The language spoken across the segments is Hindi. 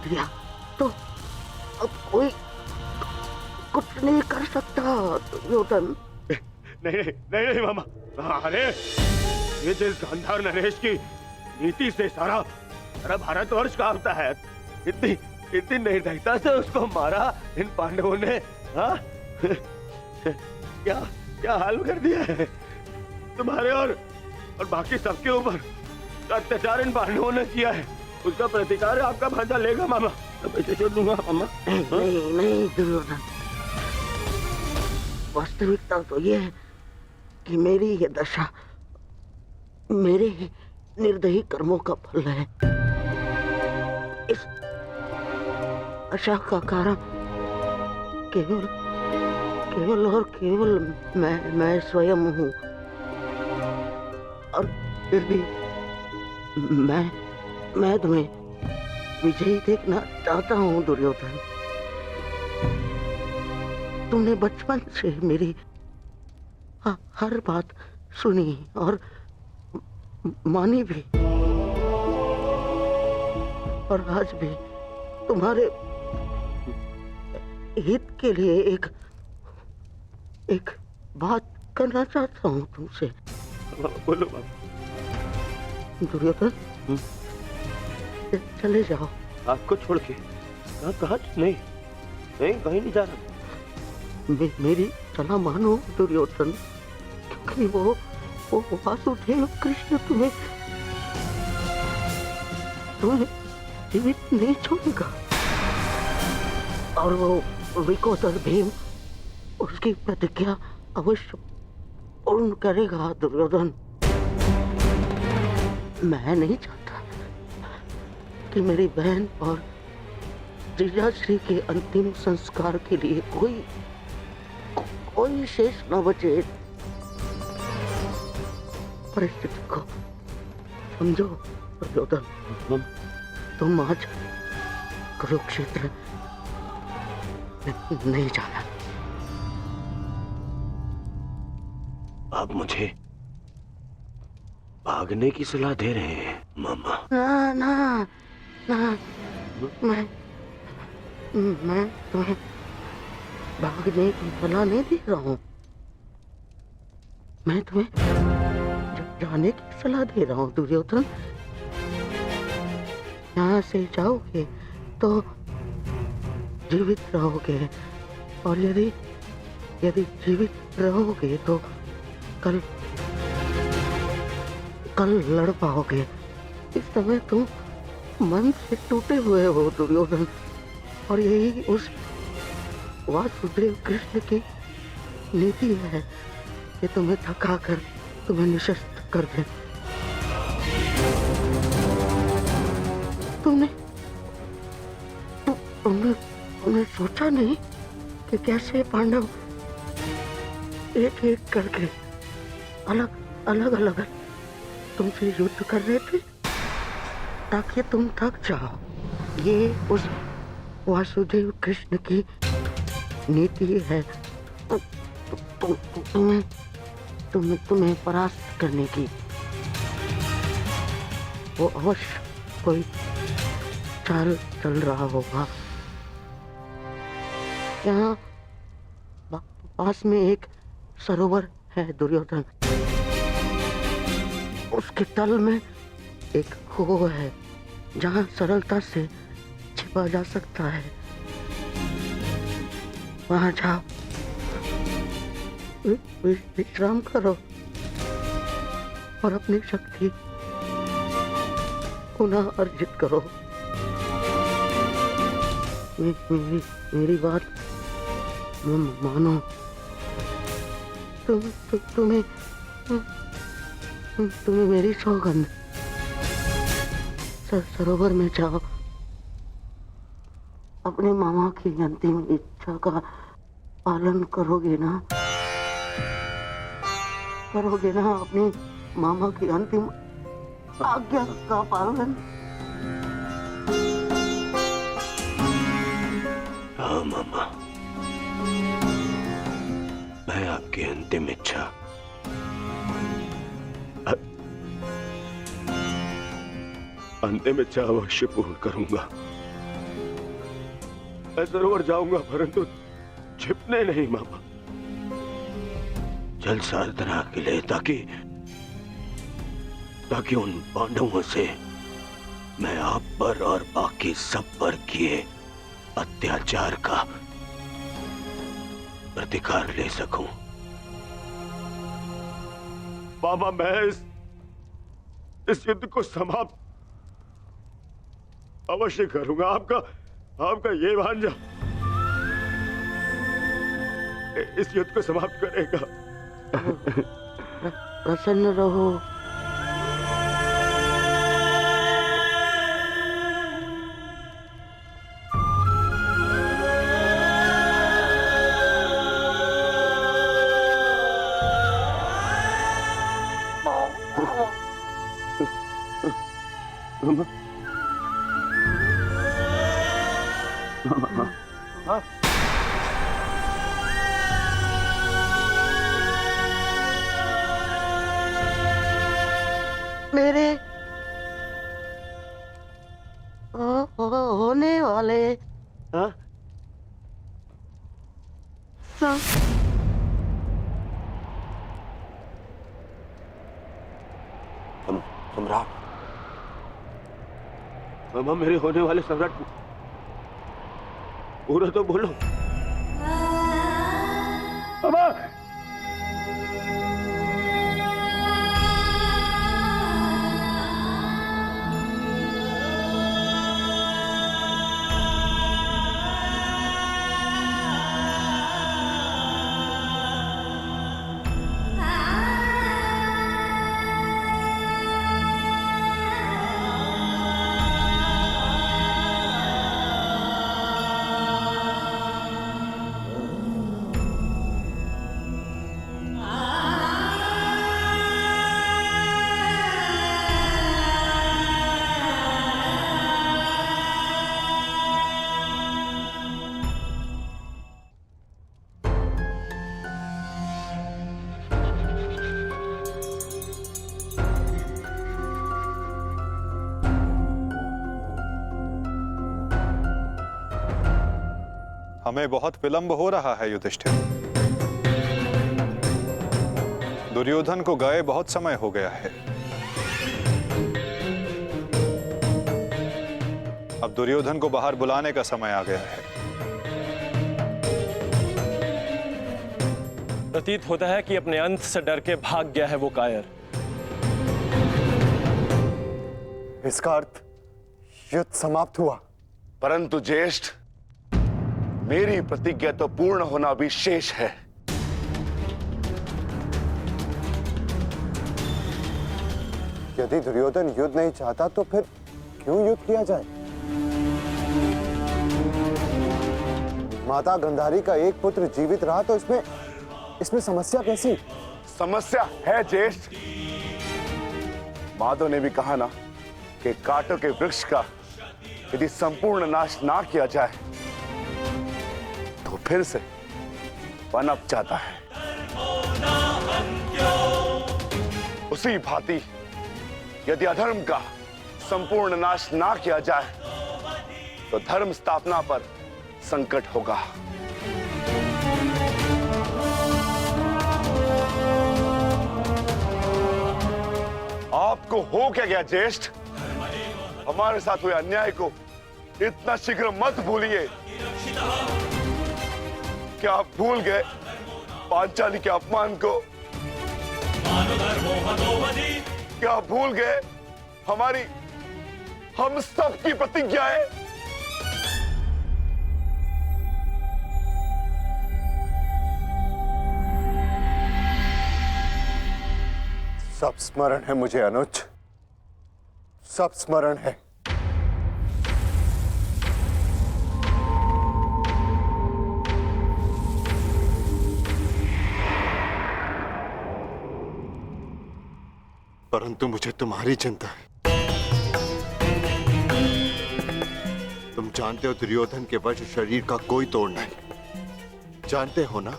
दिया तो अब कोई कुछ नहीं कर सकता दुर्योधन। नहीं नहीं नहीं नहीं मामा। अरे ये जिस गांधार नरेश की नीति से सारा सारा भारतवर्ष कांपता है, इतनी इतनी निर्दयता से उसको मारा इन पांडवों ने। हाँ क्या क्या हाल कर दिया है तुम्हारे और बाकी सबके ऊपर। अत्याचार इन पांडवों ने किया है, उसका प्रतिकार आपका भांजा लेगा मामा। मैं पैसे छोड़ दूंगा मामा। नहीं नहीं दुर्योधन, वास्तविकता तो ये है कि मेरी ये दशा मेरे ही निर्दयी कर्मों का फल है। इस आशा का कारण केवल केवल और केवल मैं स्वयं हूँ। और फिर भी मैं तुम्हें विजयी देखना चाहता हूँ दुर्योधन। तुमने बचपन से मेरी हर बात सुनी और मानी भी, और आज भी तुम्हारे हित के लिए एक बात करना चाहता हूँ तुमसे। बोलो बाबा। दुर्योधन चले जाओ। आपको छोड़ के कहाँ? नहीं नहीं, कहीं नहीं जा रहा। मेरी सलाह मानो दुर्योधन, क्योंकि वो वासुदेव कृष्ण तुम्हें जीवित नहीं छोड़ेगा, और वो विकोदर भीम उसकी प्रतिज्ञा अवश्य पूर्ण करेगा दुर्योधन। मैं नहीं चाहता कि मेरी बहन और जीजाश्री के अंतिम संस्कार के लिए कोई शेष न बचे। परिस्थिति को समझो दुर्योधन। तुम आज कुरुक्षेत्र नहीं जाना। आप मुझे भागने की सलाह दे रहे हैं मामा? ना ना ना, मैं तुम्हें भागने की सलाह नहीं दे रहा हूँ। मैं तुम्हें जाने की सलाह दे रहा हूँ दुर्योधन। यहाँ से जाओगे तो जीवित रहोगे, और यदि जीवित रहोगे तो कल लड़ पाओगे। इस समय तुम मन से टूटे हुए हो दुर्योधन, और यही उस वासुदेव कृष्ण की नीति है कि तुम्हें थकाकर तुम्हें निशस्त कर दे। तुमने सोचा नहीं कि कैसे पांडव एक एक करके अलग तुमसे युद्ध कर रहे थे ताकि तुम थक जाओ। ये उस वासुदेव कृष्ण की नीति है तुम्हें परास्त करने की। वो अवश्य कोई चाल चल रहा होगा। यहाँ पास में एक सरोवर है दुर्योधन, उसके तल में एक खो है जहाँ सरलता से छिपा जा सकता है। वहां जाओ, विश्राम करो और अपनी शक्ति पुनः अर्जित करो। मेरी बात मानो। तुम्हें मेरी सौगंध। सरोवर में जाओ, अपने मामा की अंतिम इच्छा का पालन करोगे ना? अपने मामा की अंतिम आज्ञा का पालन? हाँ मामा, मैं आपकी अंतिम इच्छा अवश्य पूर्ण करूंगा। मैं जरूर जाऊंगा, परंतु छिपने नहीं मामा, जल साधना के लिए, ताकि उन पांडवों से मैं आप पर और बाकी सब पर किए अत्याचार का प्रतिकार ले सकूं। मामा, मैं इस युद्ध को समाप्त अवश्य करूंगा। आपका ये भांजा इस युद्ध को समाप्त करेगा। प्रसन्न रहो। मेरे होने वाले सम्राट, मामा, मेरे होने वाले सम्राट पूरा तो बोलो। मामा, हमें बहुत विलंब हो रहा है युधिष्ठिर। दुर्योधन को गए बहुत समय हो गया है। अब दुर्योधन को बाहर बुलाने का समय आ गया है। प्रतीत होता है कि अपने अंत से डर के भाग गया है वो कायर। इसका अर्थ युद्ध समाप्त हुआ। परंतु ज्येष्ठ, मेरी प्रतिज्ञा तो पूर्ण होना भी शेष है। यदि दुर्योधन युद्ध नहीं चाहता तो फिर क्यों युद्ध किया जाए? माता गंधारी का एक पुत्र जीवित रहा तो इसमें समस्या कैसी? समस्या है ज्येष्ठ। माधव ने भी कहा ना कि कांटों के वृक्ष का यदि संपूर्ण नाश ना किया जाए तो फिर से पनप जाता है। उसी भांति यदि अधर्म का संपूर्ण नाश ना किया जाए तो धर्म स्थापना पर संकट होगा। आपको हो क्या गया ज्येष्ठ? हमारे साथ हुए अन्याय को इतना शीघ्र मत भूलिए। क्या आप भूल गए पांचाली के अपमान को? क्या आप भूल गए हम सब की प्रतिज्ञाएं? सब स्मरण है मुझे अनुज, सब स्मरण है। परंतु मुझे तुम्हारी चिंता है। तुम जानते हो दुर्योधन के वश शरीर का कोई तोड़ नहीं, जानते हो ना?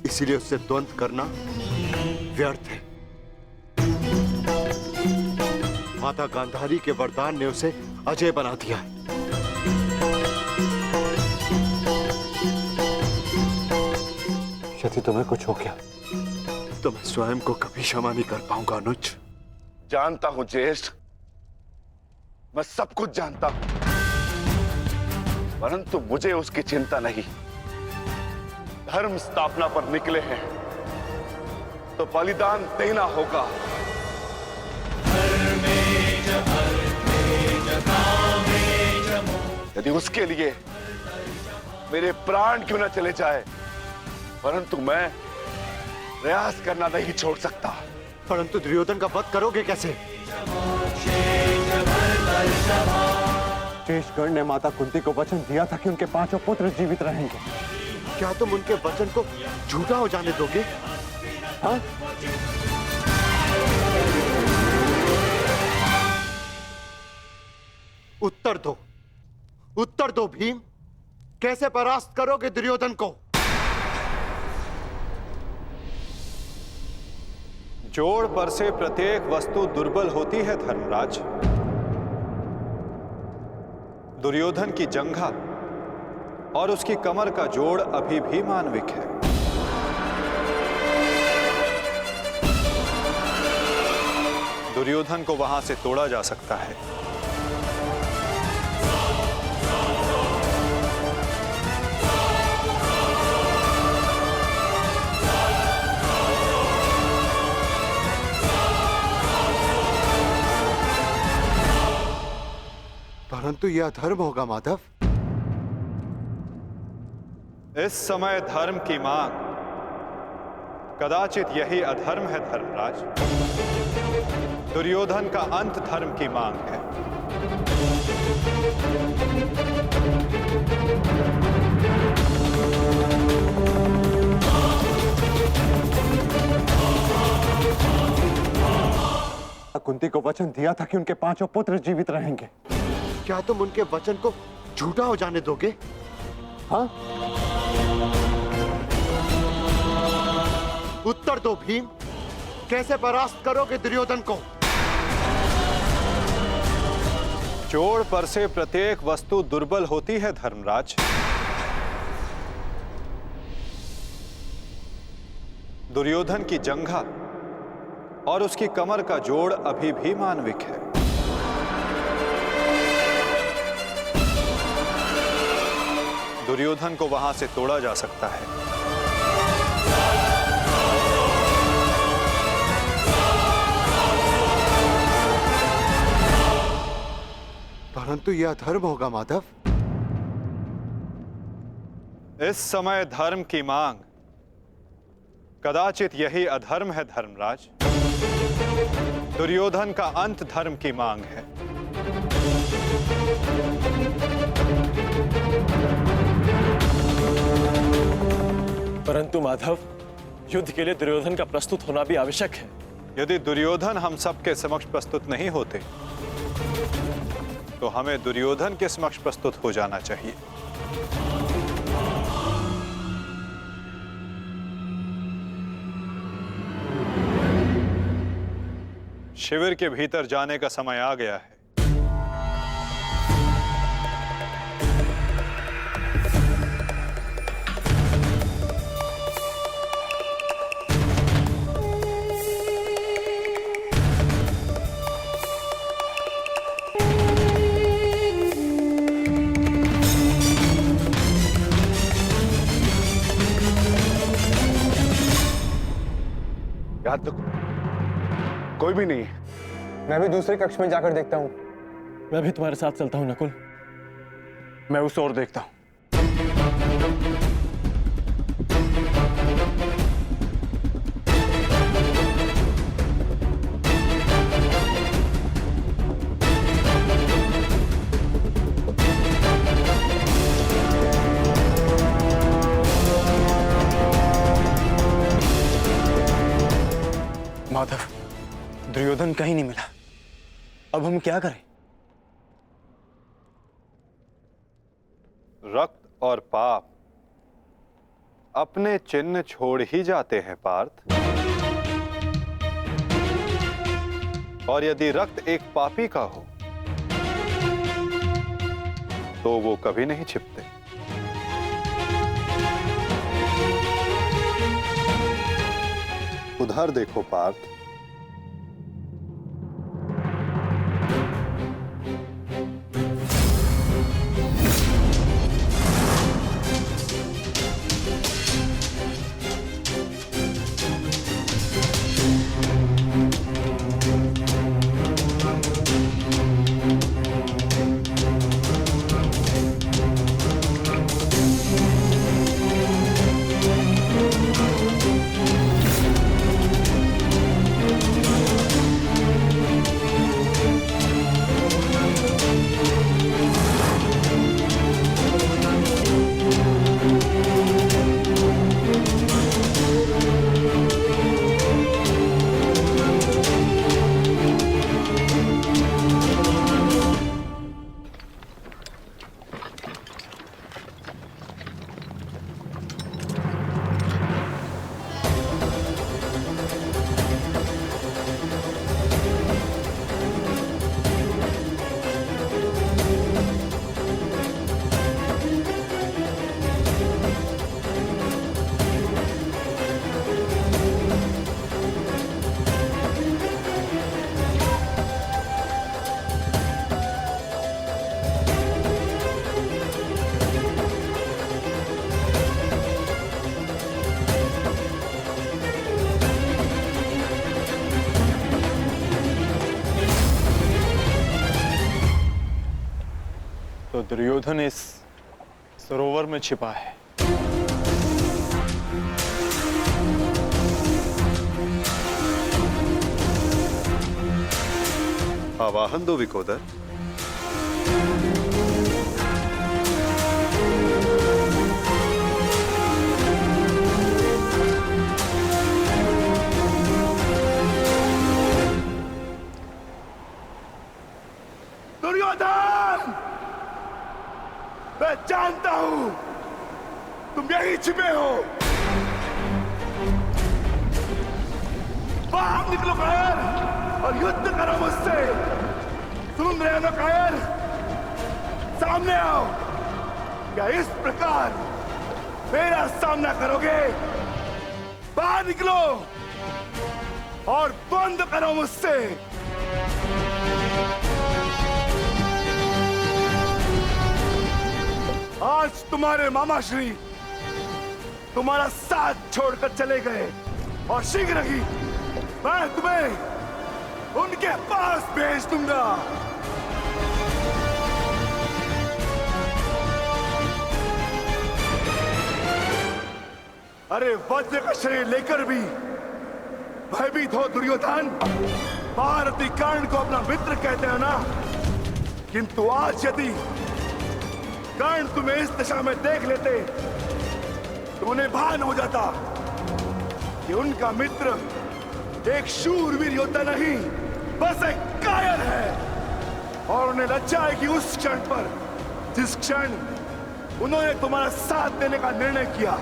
इसीलिए उससे द्वंद्व करना व्यर्थ है। माता गांधारी के वरदान ने उसे अजय बना दिया है। यदि तुम्हें कुछ हो गया तो मैं स्वयं को कभी क्षमा नहीं कर पाऊंगा अनुज। जानता हूं ज्येष्ठ, मैं सब कुछ जानता हूं, परंतु मुझे उसकी चिंता नहीं। धर्म स्थापना पर निकले हैं तो बलिदान देना होगा। यदि उसके लिए मेरे प्राण क्यों न चले जाए, परंतु मैं प्रयास करना नहीं छोड़ सकता। परंतु दुर्योधन का वध करोगे कैसे? शेषगढ़ ने माता कुंती को वचन दिया था कि उनके 5 पुत्र जीवित रहेंगे। क्या तुम उनके वचन को झूठा हो जाने दोगे? हाँ? उत्तर दो, उत्तर दो भीम, कैसे परास्त करोगे दुर्योधन को? जोड़ पर से प्रत्येक वस्तु दुर्बल होती है धर्मराज। दुर्योधन की जंघा और उसकी कमर का जोड़ अभी भी मानविक है। दुर्योधन को वहां से तोड़ा जा सकता है। परंतु यह अधर्म होगा माधव। इस समय धर्म की मांग, कदाचित यही अधर्म है धर्मराज। दुर्योधन का अंत धर्म की मांग है। कुंती को वचन दिया था कि उनके 5 पुत्र जीवित रहेंगे। क्या तुम उनके वचन को झूठा हो जाने दोगे? हाँ? उत्तर दो भीम, कैसे परास्त करोगे दुर्योधन को? जोड़ पर से प्रत्येक वस्तु दुर्बल होती है धर्मराज। दुर्योधन की जंघा और उसकी कमर का जोड़ अभी भी मानविक है। दुर्योधन को वहां से तोड़ा जा सकता है। परंतु यह अधर्म होगा माधव। इस समय धर्म की मांग, कदाचित यही अधर्म है धर्मराज। दुर्योधन का अंत धर्म की मांग है। परंतु माधव, युद्ध के लिए दुर्योधन का प्रस्तुत होना भी आवश्यक है। यदि दुर्योधन हम सबके समक्ष प्रस्तुत नहीं होते तो हमें दुर्योधन के समक्ष प्रस्तुत हो जाना चाहिए। शिविर के भीतर जाने का समय आ गया है। याद तो कोई भी नहीं है। मैं भी दूसरे कक्ष में जाकर देखता हूँ। मैं भी तुम्हारे साथ चलता हूं नकुल। मैं उस ओर देखता हूँ। माधव, दुर्योधन कहीं नहीं मिला। अब हम क्या करें? रक्त और पाप अपने चिन्ह छोड़ ही जाते हैं पार्थ। और यदि रक्त एक पापी का हो तो वो कभी नहीं छिपते। उधर देखो पार्थ। तो दुर्योधन इस सरोवर में छिपा है। आवाहन दो विकोदर। दुर्योधन, मैं जानता हूं तुम यहीं छिपे हो। बाहर निकलो कायर और युद्ध करो मुझसे। सुन रहे हो ना कायर? सामने आओ। क्या इस प्रकार मेरा सामना करोगे? बाहर निकलो और बंद करो मुझसे। आज तुम्हारे मामा श्री तुम्हारा साथ छोड़कर चले गए और शीघ्र ही मैं तुम्हें उनके पास भेज दूंगा। अरे वज्र का शरीर लेकर भी भयभीत हो दुर्योधन। महारथी कर्ण को अपना मित्र कहते हो ना, किंतु आज यदि कर्ण तुम्हें इस दिशा में देख लेते तो उन्हें भान हो जाता कि उनका मित्र एक शूरवीर योद्धा नहीं, बस एक कायर है। और उन्हें लज्जा है कि उस क्षण पर जिस क्षण उन्होंने तुम्हारा साथ देने का निर्णय किया।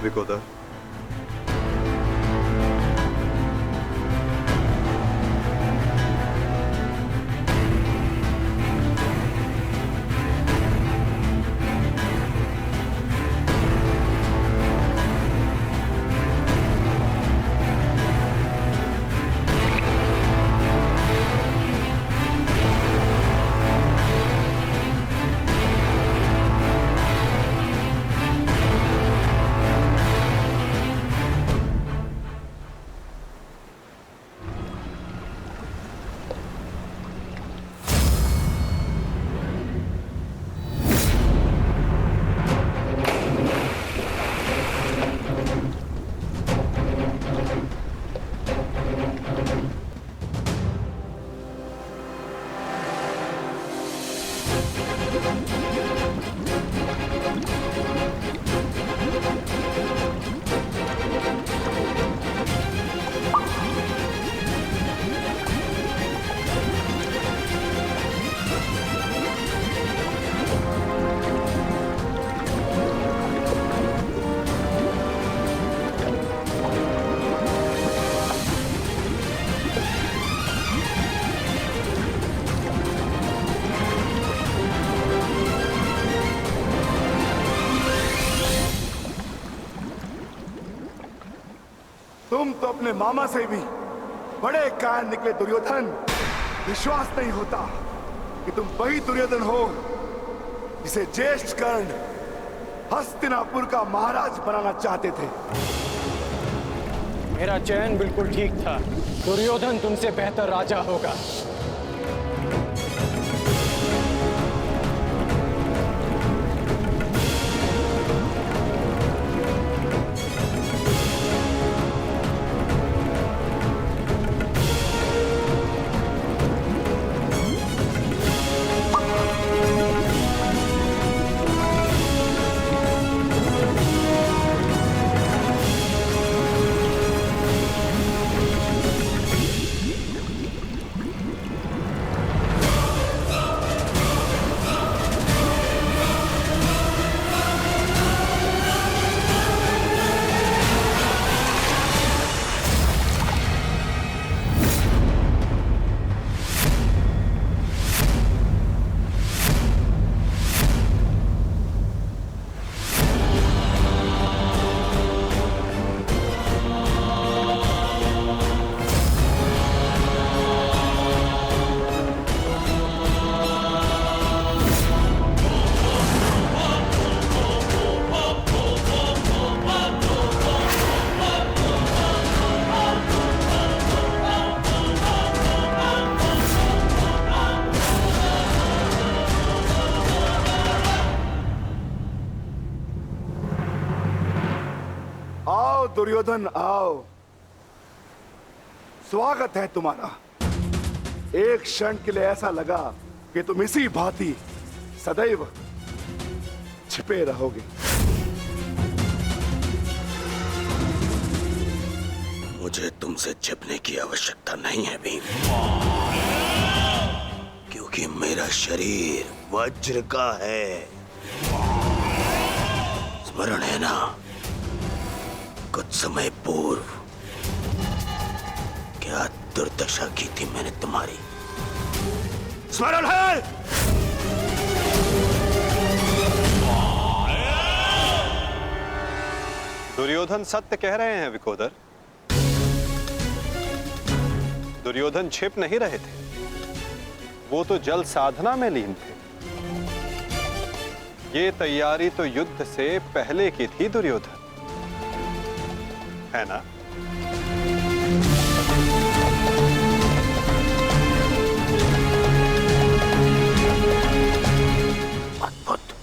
विकोदर, तुम तो अपने मामा से भी बड़े कायर निकले दुर्योधन। विश्वास नहीं होता कि तुम वही दुर्योधन हो जिसे ज्येष्ठ कर्ण हस्तिनापुर का महाराज बनाना चाहते थे। मेरा चयन बिल्कुल ठीक था। दुर्योधन तुमसे बेहतर राजा होगा। दुर्योधन आओ, स्वागत है तुम्हारा। एक क्षण के लिए ऐसा लगा कि तुम इसी भांति सदैव छिपे रहोगे। मुझे तुमसे छिपने की आवश्यकता नहीं है भीम, क्योंकि मेरा शरीर वज्र का है। स्मरण है ना, कुछ समय पूर्व क्या दुर्दशा की थी मैंने तुम्हारी? स्मरण है? दुर्योधन सत्य कह रहे हैं विकोदर। दुर्योधन छिप नहीं रहे थे, वो तो जल साधना में लीन थे। ये तैयारी तो युद्ध से पहले की थी दुर्योधन, है ना? अद्भुत।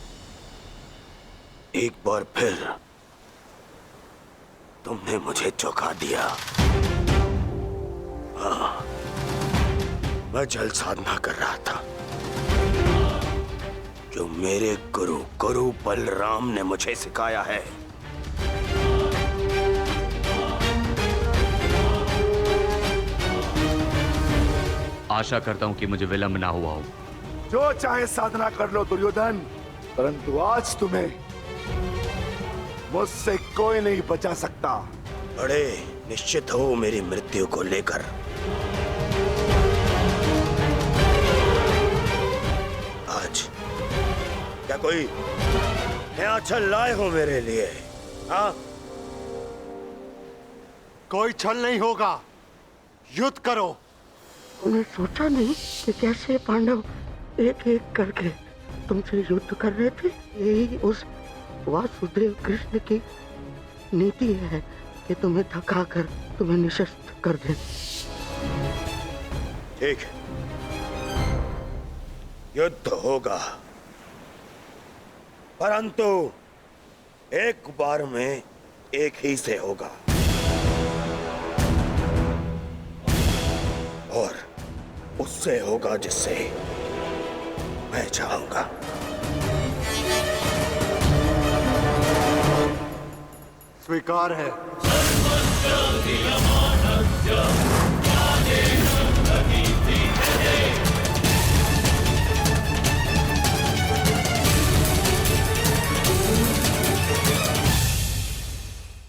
एक बार फिर तुमने मुझे चौंका दिया। हाँ, मैं जल साधना कर रहा था जो मेरे गुरु बलराम ने मुझे सिखाया है। आशा करता हूं कि मुझे विलंब ना हुआ हो। जो चाहे साधना कर लो दुर्योधन, परंतु आज तुम्हें मुझसे कोई नहीं बचा सकता। बड़े निश्चित हो मेरी मृत्यु को लेकर। आज क्या कोई नया छल लाए हो मेरे लिए? हाँ, कोई छल नहीं होगा, युद्ध करो। उन्हें सोचा नहीं कि कैसे पांडव एक एक करके तुमसे युद्ध कर रहे थे। यही उस वासुदेव कृष्ण की नीति है कि तुम्हें थकाकर तुम्हें निशस्त्र कर दे। ठीक है, युद्ध होगा, परंतु एक बार में एक ही से होगा और उससे होगा जिससे मैं चाहूंगा। स्वीकार है।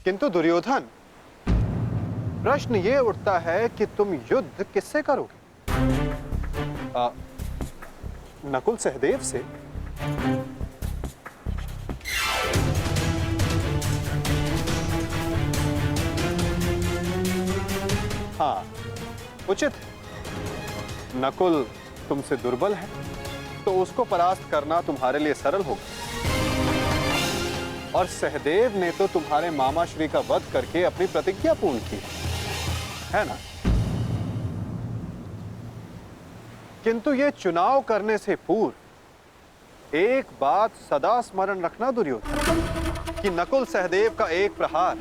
किंतु दुर्योधन, प्रश्न ये उठता है कि तुम युद्ध किससे करोगे? नकुल सहदेव से? उचित है। नकुल तुमसे दुर्बल है, तो उसको परास्त करना तुम्हारे लिए सरल होगा। और सहदेव ने तो तुम्हारे मामा श्री का वध करके अपनी प्रतिज्ञा पूर्ण की है ना? किंतु ये चुनाव करने से पूर्व एक बात सदा स्मरण रखना दुर्योधन, कि नकुल सहदेव का एक प्रहार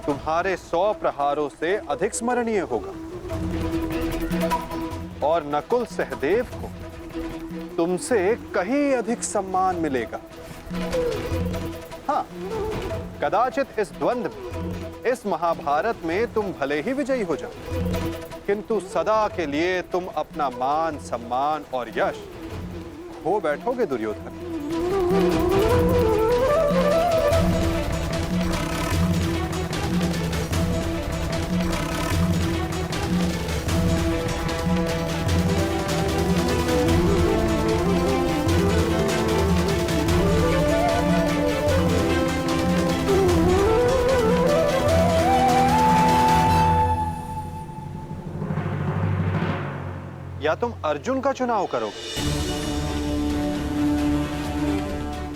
तुम्हारे 100 प्रहारों से अधिक स्मरणीय होगा। और नकुल सहदेव को तुमसे कहीं अधिक सम्मान मिलेगा। हाँ, कदाचित इस द्वंद्व में, इस महाभारत में तुम भले ही विजयी हो जाओ, किंतु सदा के लिए तुम अपना मान, सम्मान और यश खो बैठोगे दुर्योधन। या तुम अर्जुन का चुनाव करोगे,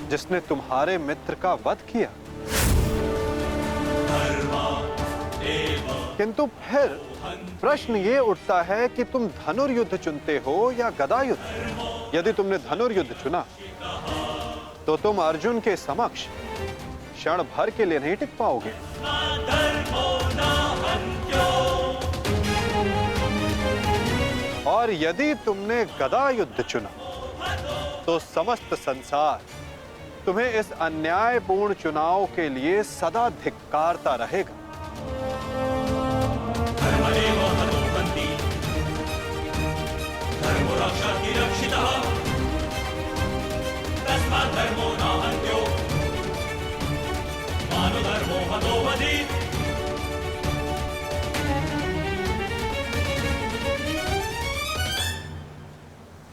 जिसने तुम्हारे मित्र का वध किया, किंतु फिर प्रश्न ये उठता है कि तुम धनुर्युद्ध चुनते हो या गदा युद्ध। यदि तुमने धनुर्युद्ध चुना तो तुम अर्जुन के समक्ष क्षण भर के लिए नहीं टिक पाओगे। और यदि तुमने गदा युद्ध चुना तो समस्त संसार तुम्हें इस अन्यायपूर्ण चुनाव के लिए सदा धिक्कारता रहेगा।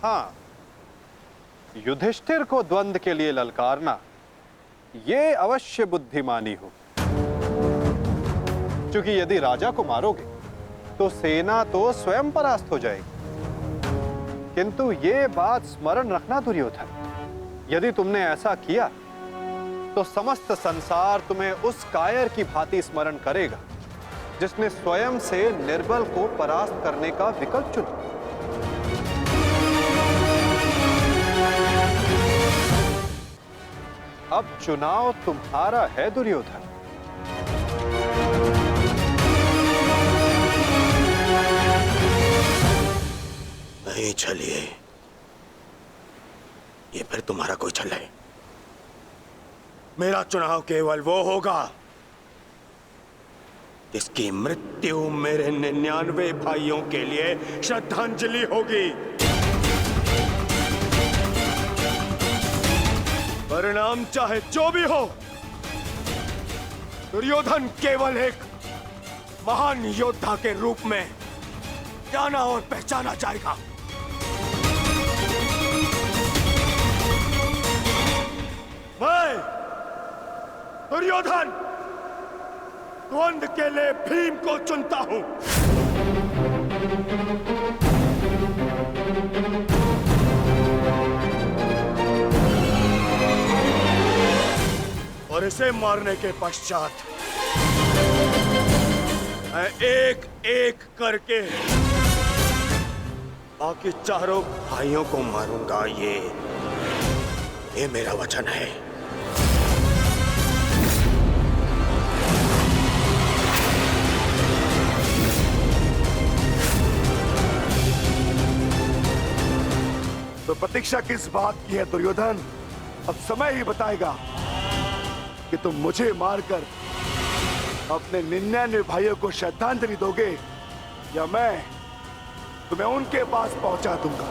हाँ, युधिष्ठिर को द्वंद्व के लिए ललकारना ये अवश्य बुद्धिमानी हो, क्योंकि यदि राजा को मारोगे तो सेना तो स्वयं परास्त हो जाएगी। किंतु ये बात स्मरण रखना दुर्योधन, यदि तुमने ऐसा किया तो समस्त संसार तुम्हें उस कायर की भांति स्मरण करेगा जिसने स्वयं से निर्बल को परास्त करने का विकल्प चुना। अब चुनाव तुम्हारा है दुर्योधन। नहीं चलिए, ये फिर तुम्हारा कोई छल है। मेरा चुनाव केवल वो होगा जिसकी मृत्यु मेरे 99 भाइयों के लिए श्रद्धांजलि होगी। परिणाम चाहे जो भी हो, दुर्योधन केवल एक महान योद्धा के रूप में जाना और पहचाना जाएगा। मैं दुर्योधन द्वंद्व के लिए भीम को चुनता हूं। और इसे मारने के पश्चात मैं एक एक करके बाकी चारों भाइयों को मारूंगा। ये मेरा वचन है। तो प्रतीक्षा किस बात की है दुर्योधन? अब समय ही बताएगा कि तुम मुझे मारकर अपने 99 भाइयों को श्रद्धांजलि दोगे या मैं तुम्हें उनके पास पहुंचा दूंगा।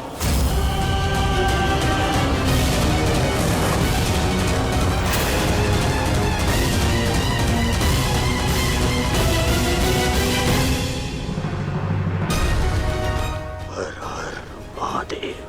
हर हर महादेव।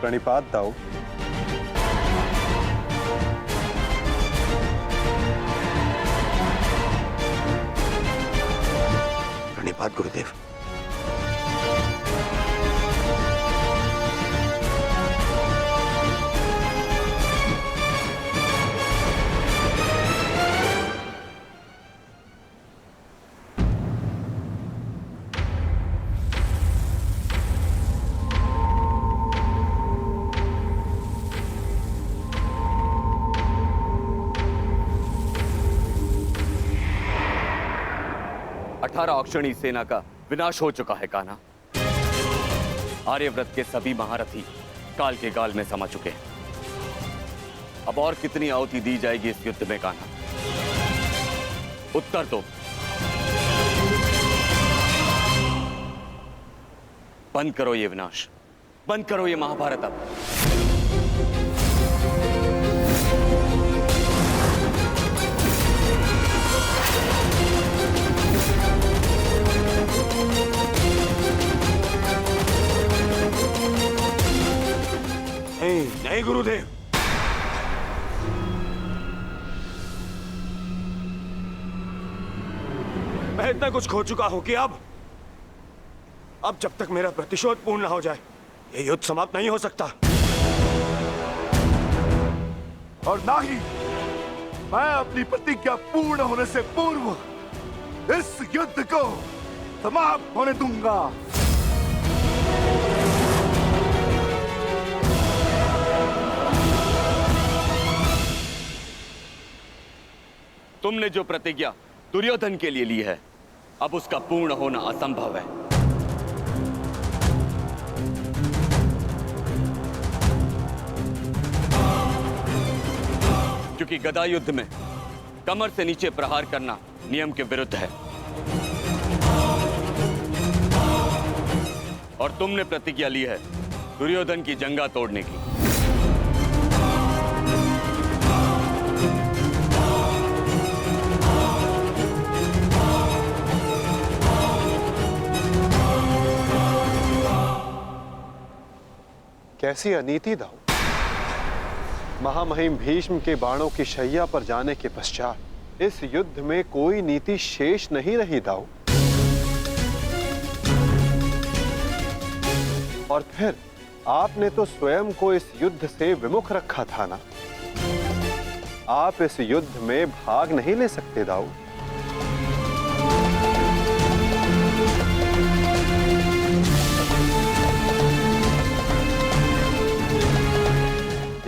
प्रणिपात दाऊ। प्रणिपात गुरुदेव। अक्षणी सेना का विनाश हो चुका है कान्हा। आर्यव्रत के सभी महारथी काल के गाल में समा चुके हैं। अब और कितनी आहुति दी जाएगी इस युद्ध में कान्हा? उत्तर दो। बंद करो ये विनाश, बंद करो ये महाभारत अब। नहीं गुरुदेव, मैं इतना कुछ खो चुका हूं कि अब जब तक मेरा प्रतिशोध पूर्ण ना हो जाए ये युद्ध समाप्त नहीं हो सकता। और ना ही मैं अपनी प्रतिज्ञा पूर्ण होने से पूर्व इस युद्ध को समाप्त होने दूंगा। तुमने जो प्रतिज्ञा दुर्योधन के लिए ली है, अब उसका पूर्ण होना असंभव है। क्योंकि गदा युद्ध में कमर से नीचे प्रहार करना नियम के विरुद्ध है। और तुमने प्रतिज्ञा ली है दुर्योधन की जंगा तोड़ने की। कैसी अनीति दाऊ। महामहिम भीष्म के बाणों की शैया पर जाने के पश्चात इस युद्ध में कोई नीति शेष नहीं रही दाऊ। और फिर आपने तो स्वयं को इस युद्ध से विमुख रखा था ना। आप इस युद्ध में भाग नहीं ले सकते दाऊ।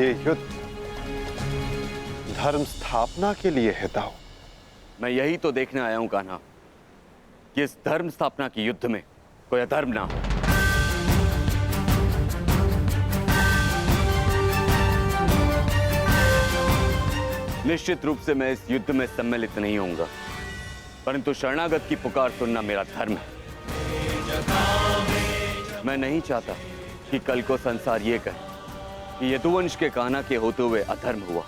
ये युद्ध धर्म स्थापना के लिए है दाऊ। मैं यही तो देखने आया हूं कान्हा कि इस धर्म स्थापना के युद्ध में कोई अधर्म ना हो। निश्चित रूप से मैं इस युद्ध में सम्मिलित नहीं होऊंगा, परंतु शरणागत की पुकार सुनना मेरा धर्म है। मैं नहीं चाहता कि कल को संसार ये कहे कि यदुवंश के कान्हा के होते हुए अधर्म हुआ।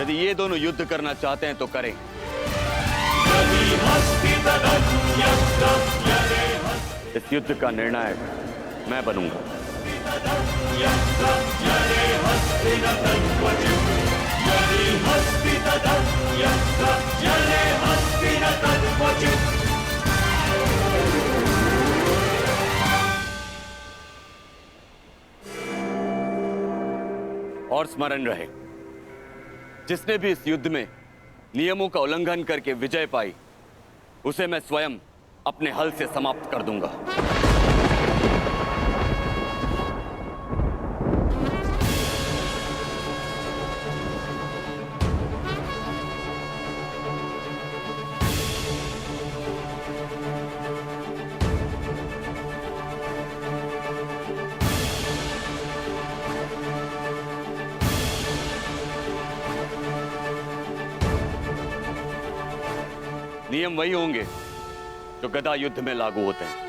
यदि ये दोनों युद्ध करना चाहते हैं तो करें। इस युद्ध का निर्णायक मैं बनूंगा। और स्मरण रहे, जिसने भी इस युद्ध में नियमों का उल्लंघन करके विजय पाई, उसे मैं स्वयं अपने हल से समाप्त कर दूंगा। नियम वही होंगे जो गदा युद्ध में लागू होते हैं।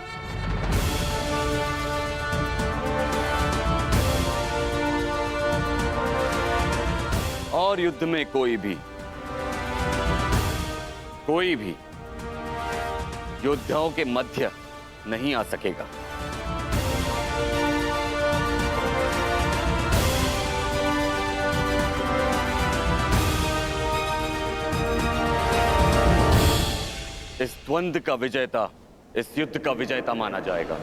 और युद्ध में कोई भी कोई भी योद्धाओं के मध्य नहीं आ सकेगा। इस द्वंद्व का विजेता इस युद्ध का विजेता माना जाएगा।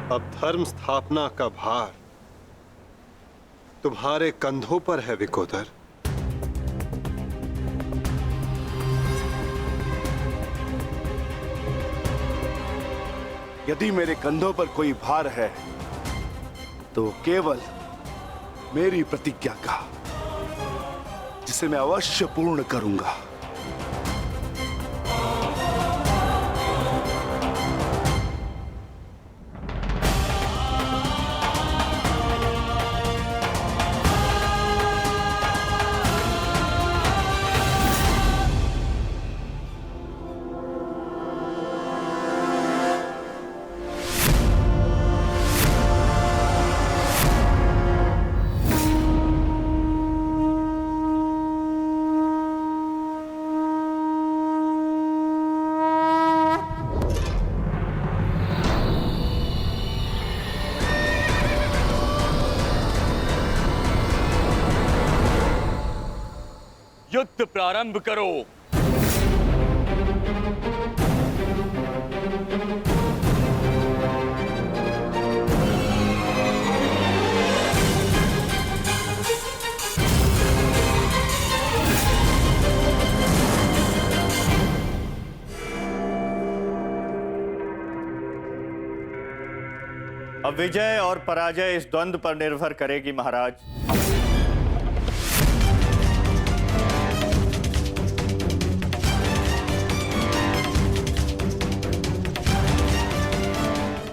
अब धर्म स्थापना का भार तुम्हारे कंधों पर है विकोदर। यदि मेरे कंधों पर कोई भार है तो केवल मेरी प्रतिज्ञा का, जिसे मैं अवश्य पूर्ण करूंगा। युद्ध प्रारंभ करो। अब विजय और पराजय इस द्वंद्व पर निर्भर करेगी महाराज।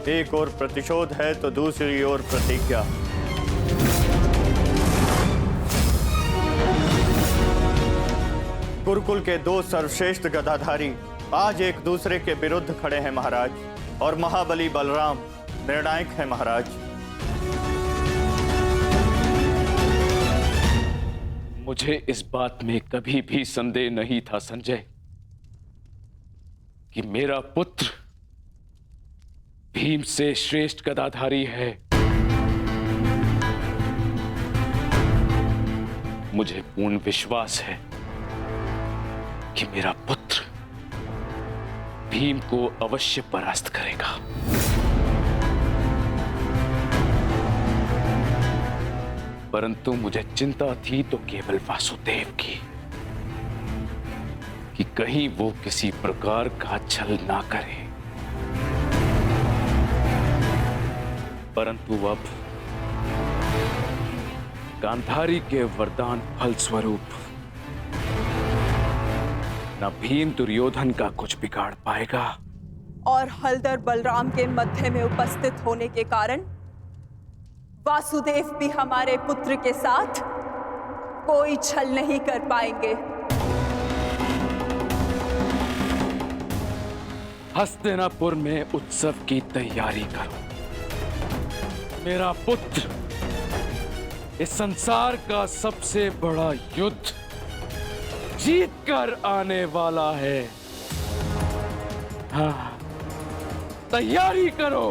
एक ओर प्रतिशोध है तो दूसरी ओर प्रतिज्ञा। गुरुकुल के दो सर्वश्रेष्ठ गदाधारी आज एक दूसरे के विरुद्ध खड़े हैं महाराज, और महाबली बलराम निर्णायक है महाराज। मुझे इस बात में कभी भी संदेह नहीं था संजय कि मेरा पुत्र भीम से श्रेष्ठ गदाधारी है। मुझे पूर्ण विश्वास है कि मेरा पुत्र भीम को अवश्य परास्त करेगा। परंतु मुझे चिंता थी तो केवल वासुदेव की, कि कहीं वो किसी प्रकार का छल ना करे। परंतु अब गांधारी के वरदान फलस्वरूप न भीम दुर्योधन का कुछ बिगाड़ पाएगा, और हलधर बलराम के मध्य में उपस्थित होने के कारण वासुदेव भी हमारे पुत्र के साथ कोई छल नहीं कर पाएंगे। हस्तिनापुर में उत्सव की तैयारी करो। मेरा पुत्र इस संसार का सबसे बड़ा युद्ध जीत कर आने वाला है। हाँ, तैयारी करो।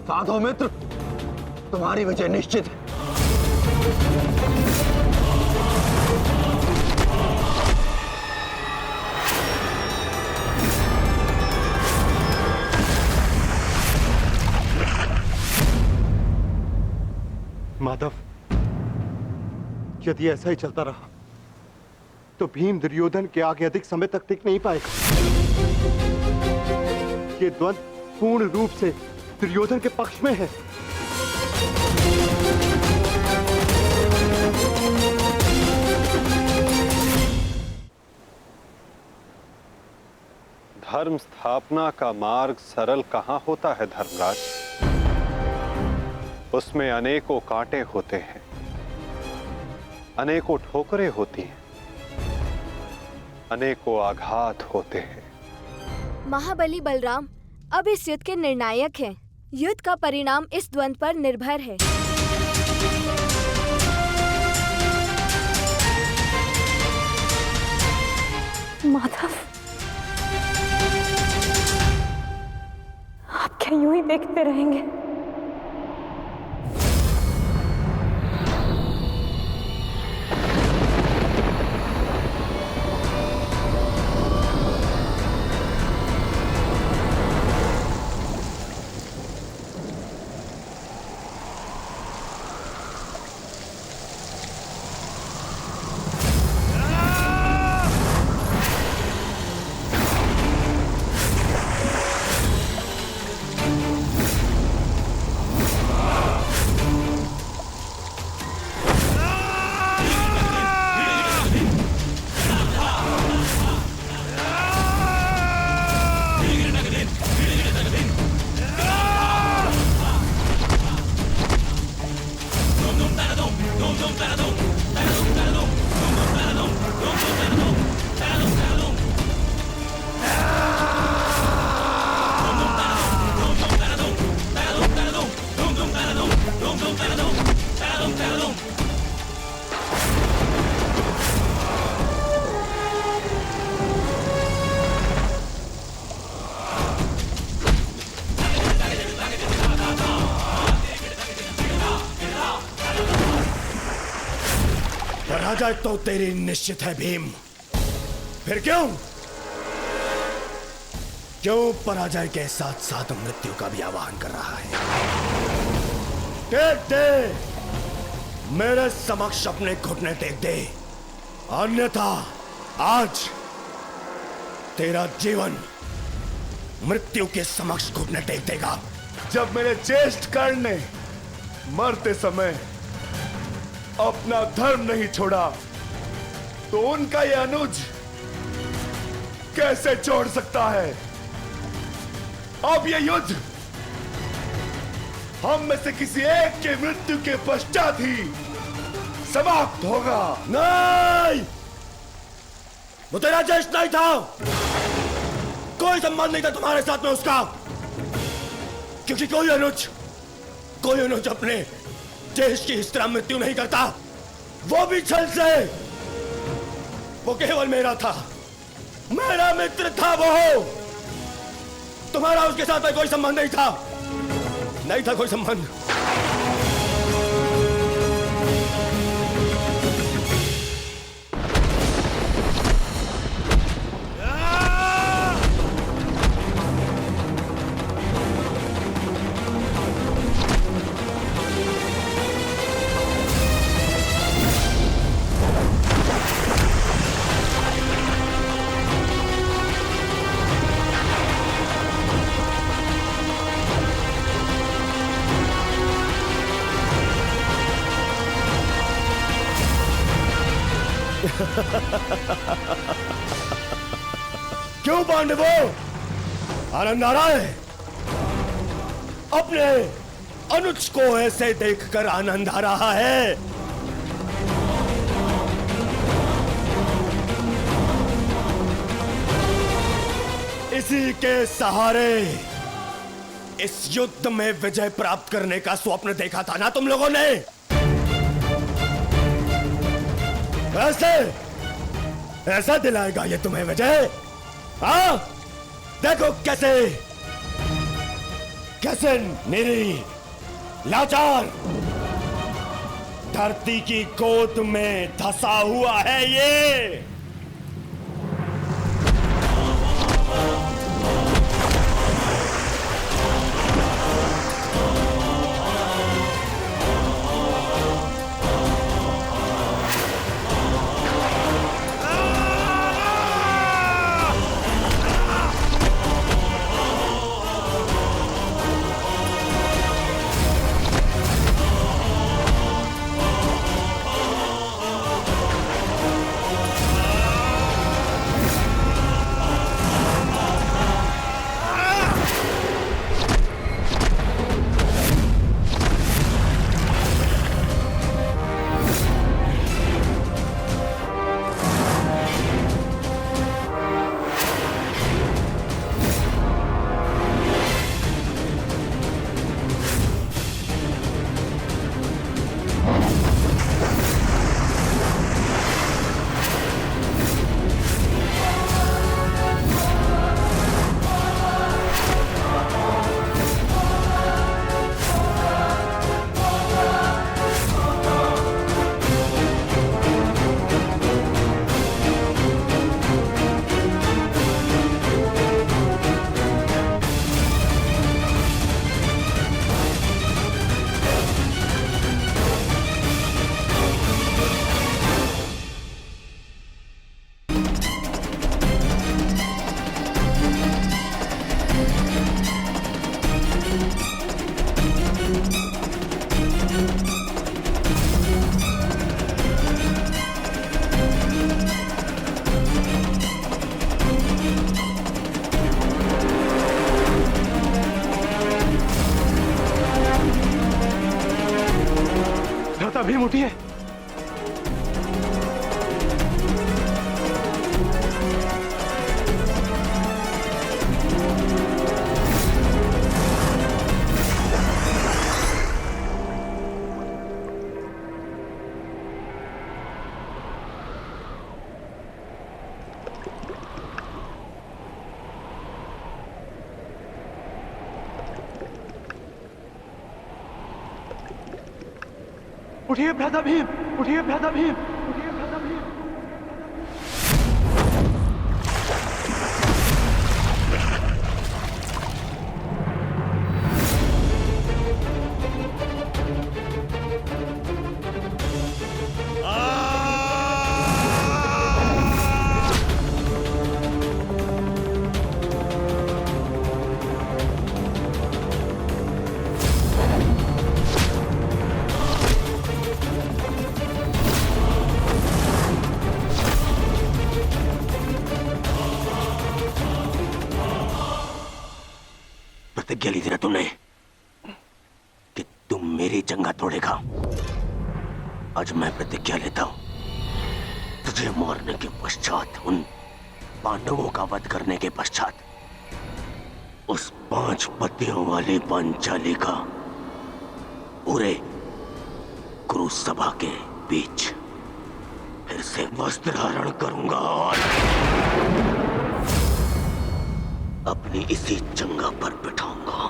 साधो मित्र, तुम्हारी विजय निश्चित है। माधव, यदि ऐसा ही चलता रहा तो भीम दुर्योधन के आगे अधिक समय तक टिक नहीं पाएगा। ये द्वंद्व पूर्ण रूप से दुर्योधन के पक्ष में है। धर्म स्थापना का मार्ग सरल कहां होता है धर्मराज? उसमें अनेकों कांटे होते हैं, अनेकों ठोकरें होती हैं, अनेकों आघात होते हैं। महाबली बलराम अब इस युद्ध के निर्णायक हैं। युद्ध का परिणाम इस द्वंद्व पर निर्भर है। माधव, आप क्या यूं ही देखते रहेंगे? पराजय तो तेरी निश्चित है भीम। फिर क्यों पराजय के साथ साथ मृत्यु का भी आह्वान कर रहा है? टेक दे, मेरे समक्ष अपने घुटने टेक दे, अन्यथा आज तेरा जीवन मृत्यु के समक्ष घुटने टेक देगा। जब मेरे ज्येष्ठ कर्ण ने मरते समय अपना धर्म नहीं छोड़ा तो उनका ये अनुज कैसे छोड़ सकता है? अब ये युद्ध हम में से किसी एक के मृत्यु के पश्चात ही समाप्त होगा। नहीं, वो तेरा जश्न नहीं था। कोई संबंध नहीं था तुम्हारे साथ में उसका, क्योंकि कोई अनुज अपने देश की इस तरह मृत्यु नहीं करता, वो भी छल से। वो केवल मेरा था, मेरा मित्र था वो। तुम्हारा उसके साथ में कोई संबंध नहीं था, नहीं था कोई संबंध। क्यों पांडवों, आनंद आ रहा है? अपने अनुज को ऐसे देखकर आनंद आ रहा है? इसी के सहारे इस युद्ध में विजय प्राप्त करने का स्वप्न देखा था ना तुम लोगों ने? ऐसा दिलाएगा ये तुम्हें विजय? हाँ, देखो कैसे निरी लाचार धरती की गोद में धंसा हुआ है ये। भीम उठिए। उठिए भ्राता भीम, उठिए भ्राता भीम, उठिए भ्राता भीम। प्रतिज्ञा ली थी ना तुमने कि तुम मेरी जंगा तोड़ेगा। आज मैं प्रतिज्ञा लेता हूं, तुझे मारने के पश्चात, उन पांडवों का वध करने के पश्चात, उस 5 पतियों वाली पांचाली का पूरे कुरुसभा के बीच फिर से वस्त्र धारण करूंगा और अपनी इसी जंगा पर बिठाऊंगा।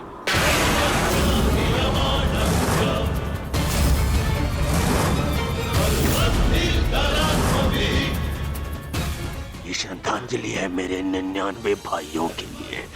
ये श्रद्धांजलि है मेरे 99 भाइयों के लिए।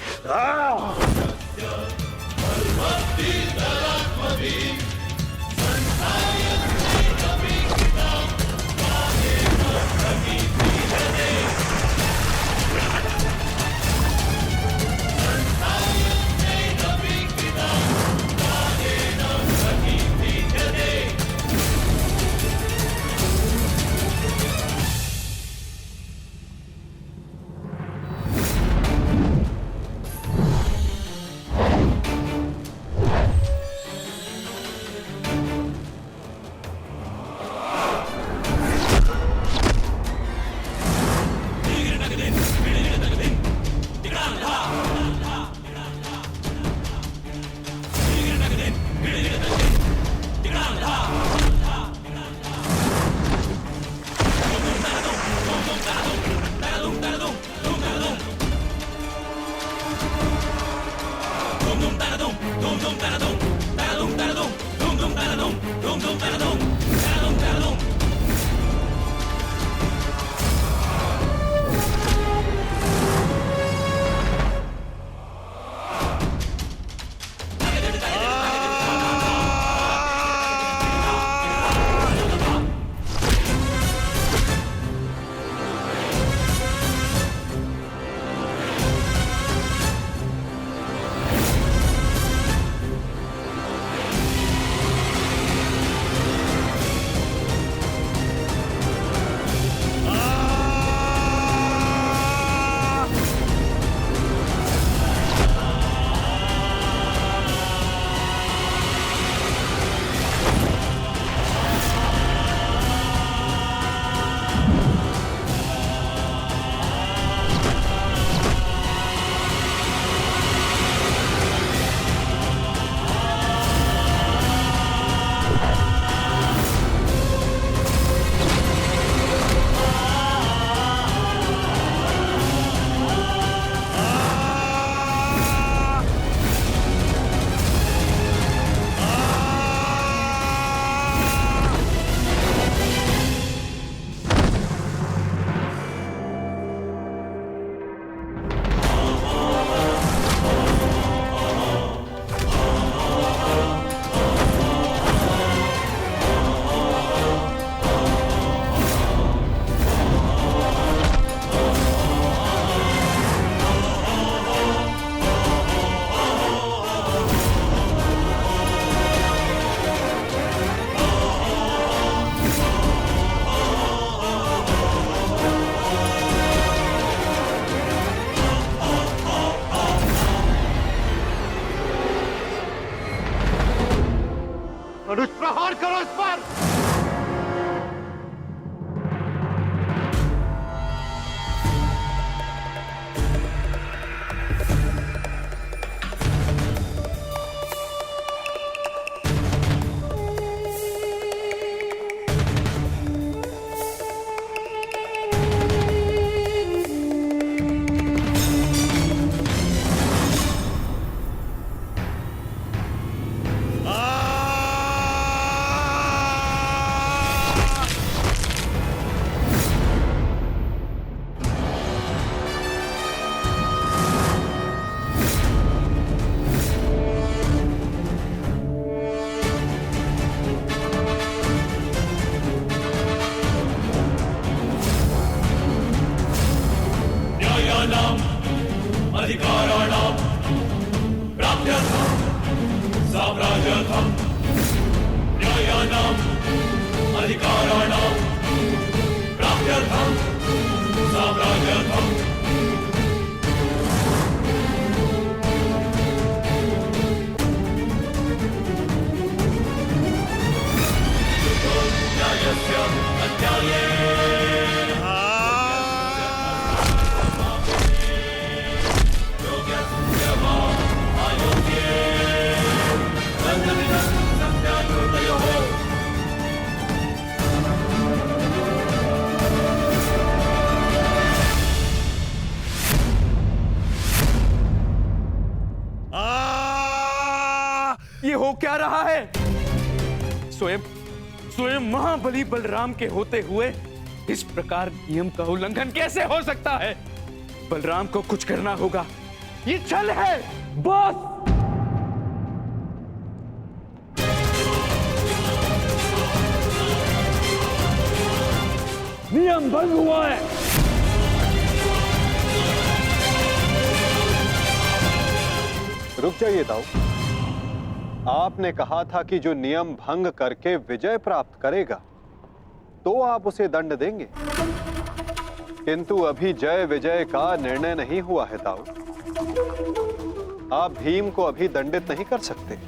ये हो क्या रहा है? स्वयं महाबली बलराम के होते हुए इस प्रकार नियम का उल्लंघन कैसे हो सकता है? बलराम को कुछ करना होगा। ये छल है बॉस। नियम भंग हुआ है। रुक जाइए दाऊ। आपने कहा था कि जो नियम भंग करके विजय प्राप्त करेगा तो आप उसे दंड देंगे, किंतु अभी जय विजय का निर्णय नहीं हुआ है दाऊ। आप भीम को अभी दंडित नहीं कर सकते।